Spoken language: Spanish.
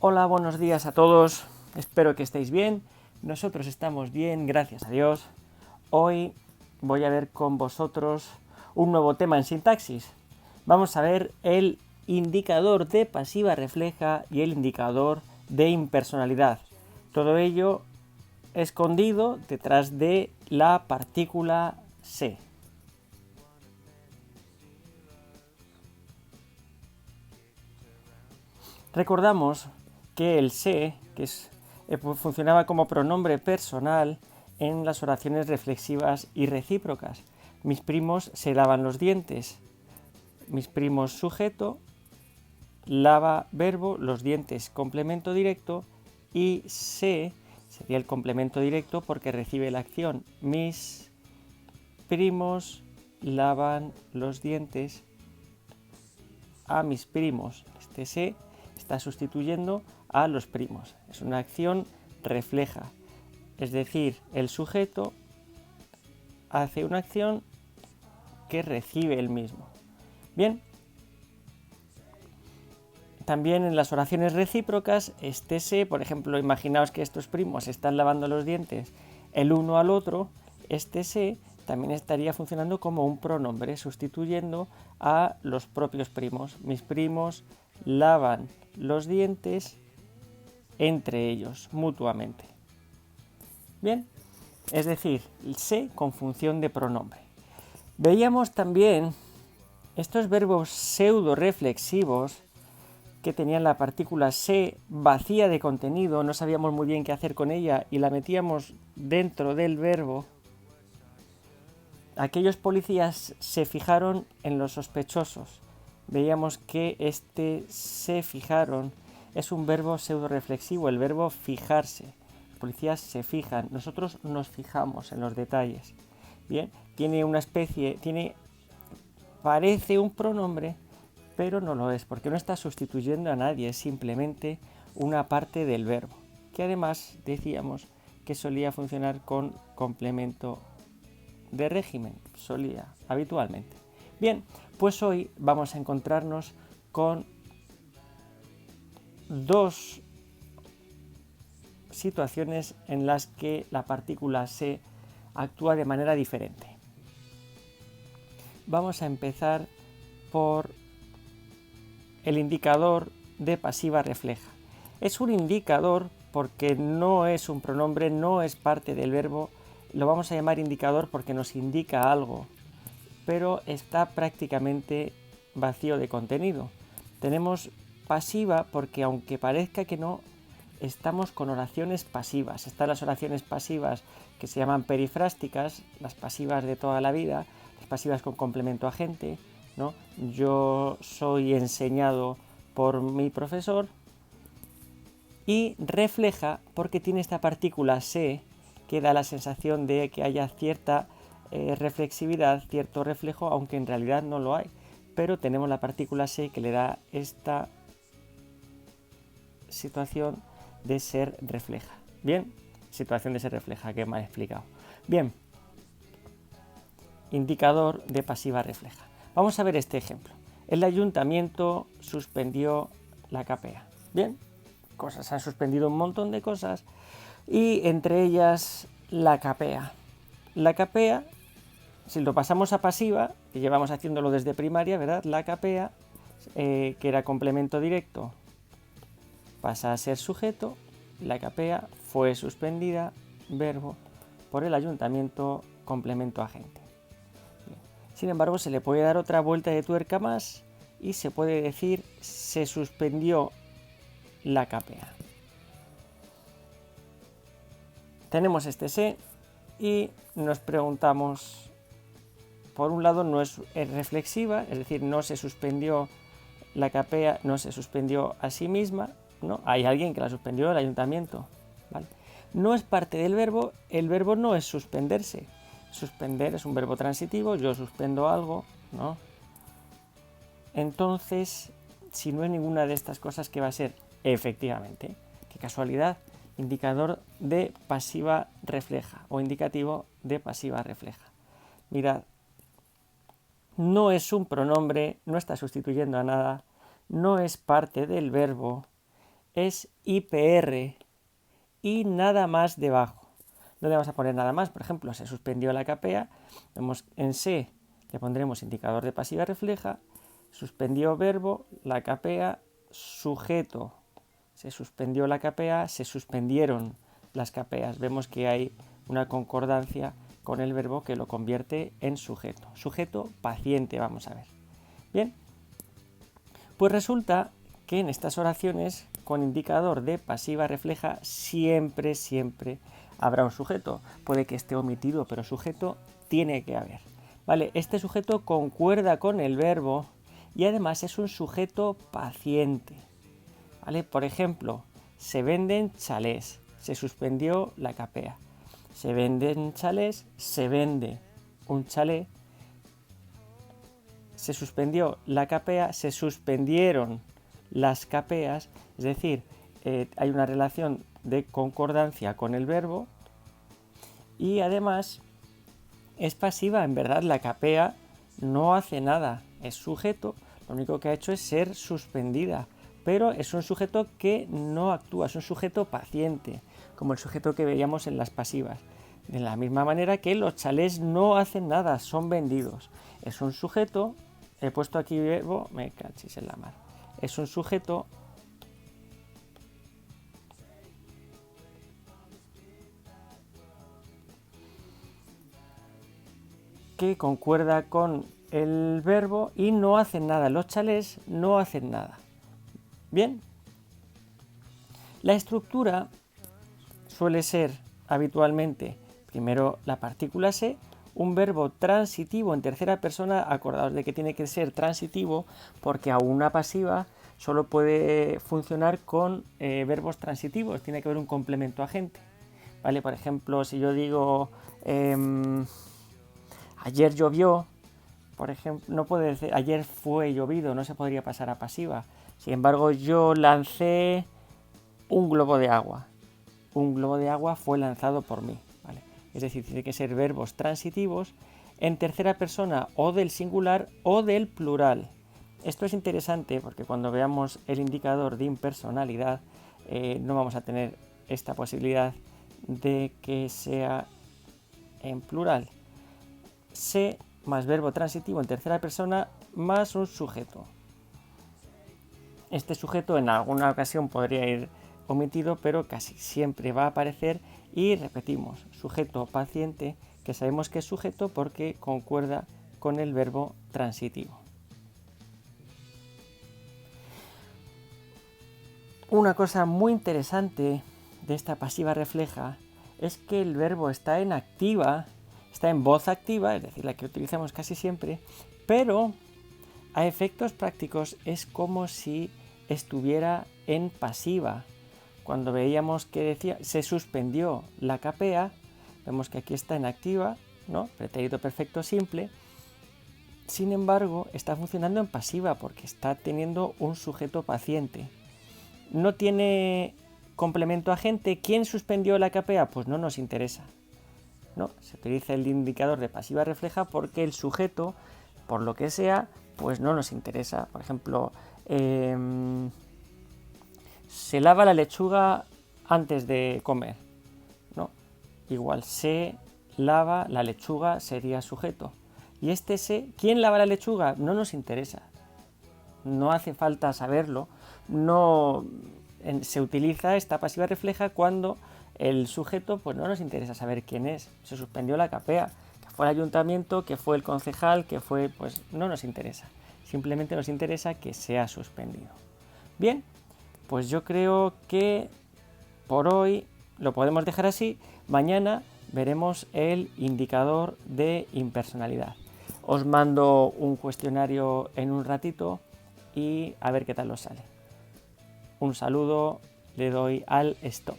Hola, buenos días a todos. Espero que estéis bien. Nosotros estamos bien, gracias a Dios. Hoy voy a ver con vosotros un nuevo tema en sintaxis. Vamos a ver el indicador de pasiva refleja y el indicador de impersonalidad. Todo ello escondido detrás de la partícula se. Recordamos que el se, funcionaba como pronombre personal en las oraciones reflexivas y recíprocas. Mis primos se lavan los dientes. Mis primos sujeto, lava verbo, los dientes complemento directo y se sería el complemento directo porque recibe la acción. Mis primos lavan los dientes a mis primos. Este se está sustituyendo a los primos. Es una acción refleja. Es decir, el sujeto hace una acción que recibe el mismo. Bien. También en las oraciones recíprocas, este se, por ejemplo, imaginaos que estos primos están lavando los dientes el uno al otro, este se también estaría funcionando como un pronombre, sustituyendo a los propios primos. Mis primos lavan los dientes entre ellos, mutuamente. Bien, es decir, el se con función de pronombre. Veíamos también estos verbos pseudo-reflexivos que tenían la partícula se vacía de contenido, no sabíamos muy bien qué hacer con ella y la metíamos dentro del verbo. Aquellos policías se fijaron en los sospechosos. Veíamos que se fijaron es un verbo pseudo-reflexivo, el verbo fijarse. Los policías se fijan, nosotros nos fijamos en los detalles. Bien, parece un pronombre, pero no lo es, porque no está sustituyendo a nadie, es simplemente una parte del verbo, que además decíamos que solía funcionar con complemento de régimen, habitualmente. Bien, pues hoy vamos a encontrarnos con dos situaciones en las que la partícula se actúa de manera diferente. Vamos a empezar por el indicador de pasiva refleja. Es un indicador porque no es un pronombre, no es parte del verbo, lo vamos a llamar indicador porque nos indica algo, pero está prácticamente vacío de contenido. Tenemos pasiva porque aunque parezca que no, estamos con oraciones pasivas. Están las oraciones pasivas que se llaman perifrásticas, las pasivas de toda la vida, las pasivas con complemento agente, ¿no? Yo soy enseñado por mi profesor. Y refleja porque tiene esta partícula se que da la sensación de que haya cierta reflexividad, cierto reflejo, aunque en realidad no lo hay. Pero tenemos la partícula se que le da esta situación de ser refleja. Bien, situación de ser refleja, que me ha explicado. Bien, indicador de pasiva refleja. Vamos a ver este ejemplo. El ayuntamiento suspendió la KPA. Bien, cosas, han suspendido un montón de cosas y entre ellas la KPA. La KPA, si lo pasamos a pasiva, que llevamos haciéndolo desde primaria, ¿verdad? La KPA, que era complemento directo, pasa a ser sujeto. La KPA fue suspendida, verbo, por el ayuntamiento, complemento agente. Bien. Sin embargo, se le puede dar otra vuelta de tuerca más y se puede decir se suspendió la KPA. Tenemos este se y nos preguntamos, por un lado no es reflexiva, es decir, no se suspendió la KPA, no se suspendió a sí misma, ¿no? Hay alguien que la suspendió, el ayuntamiento, ¿vale? No es parte del verbo, el verbo no es suspenderse. Suspender es un verbo transitivo, yo suspendo algo, ¿no? Entonces, si no es ninguna de estas cosas, ¿qué va a ser? Efectivamente, qué casualidad, indicador de pasiva refleja o indicativo de pasiva refleja. Mirad, no es un pronombre, no está sustituyendo a nada, no es parte del verbo es IPR y nada más debajo. No le vamos a poner nada más, por ejemplo, se suspendió la capea, vemos en C le pondremos indicador de pasiva refleja, suspendió verbo, la capea, sujeto, se suspendió la capea, se suspendieron las capeas. Vemos que hay una concordancia con el verbo que lo convierte en sujeto. Sujeto paciente, vamos a ver. Bien, pues resulta que en estas oraciones con indicador de pasiva refleja siempre habrá un sujeto. Puede que esté omitido, pero sujeto tiene que haber. Vale, este sujeto concuerda con el verbo y además es un sujeto paciente. ¿Vale? Por ejemplo, se venden chalés, se suspendió la capea. Se venden chalés, se vende un chalé, se suspendió la capea, se suspendieron las capeas, es decir, hay una relación de concordancia con el verbo y además es pasiva. En verdad la capea no hace nada, es sujeto, lo único que ha hecho es ser suspendida, pero es un sujeto que no actúa, es un sujeto paciente, como el sujeto que veíamos en las pasivas. De la misma manera que los chalés no hacen nada, son vendidos. Es un sujeto, he puesto aquí verbo, me cachis en la mar. Es un sujeto que concuerda con el verbo y no hacen nada. Los chalés no hacen nada. Bien. La estructura suele ser habitualmente primero la partícula se, un verbo transitivo en tercera persona. Acordaos de que tiene que ser transitivo porque a una pasiva solo puede funcionar con verbos transitivos, tiene que haber un complemento agente. ¿Vale? Por ejemplo, si yo digo ayer llovió, por ejemplo, no puede decir ayer fue llovido, no se podría pasar a pasiva. Sin embargo, yo lancé un globo de agua. Un globo de agua fue lanzado por mí. ¿Vale? Es decir, tiene que ser verbos transitivos en tercera persona o del singular o del plural. Esto es interesante porque cuando veamos el indicador de impersonalidad no vamos a tener esta posibilidad de que sea en plural. Se más verbo transitivo en tercera persona más un sujeto. Este sujeto en alguna ocasión podría ir omitido, pero casi siempre va a aparecer y repetimos, sujeto paciente, que sabemos que es sujeto porque concuerda con el verbo transitivo. Una cosa muy interesante de esta pasiva refleja es que el verbo está en activa, está en voz activa, es decir, la que utilizamos casi siempre, pero a efectos prácticos es como si estuviera en pasiva. Cuando veíamos que decía se suspendió la capea, vemos que aquí está en activa, ¿no? Pretérito perfecto simple. Sin embargo, está funcionando en pasiva porque está teniendo un sujeto paciente. No tiene complemento agente. ¿Quién suspendió la capea? Pues no nos interesa. ¿No? Se utiliza el indicador de pasiva refleja porque el sujeto, por lo que sea, pues no nos interesa. Por ejemplo, se lava la lechuga antes de comer, ¿no? Igual se lava la lechuga sería sujeto. Y este se, ¿quién lava la lechuga? No nos interesa. No hace falta saberlo. No se utiliza esta pasiva refleja cuando el sujeto, pues no nos interesa saber quién es. Se suspendió la capea, que fue el ayuntamiento, que fue el concejal, que fue, pues no nos interesa. Simplemente nos interesa que sea suspendido. Bien, pues yo creo que por hoy lo podemos dejar así. Mañana veremos el indicador de impersonalidad. Os mando un cuestionario en un ratito y a ver qué tal os sale. Un saludo, le doy al stop.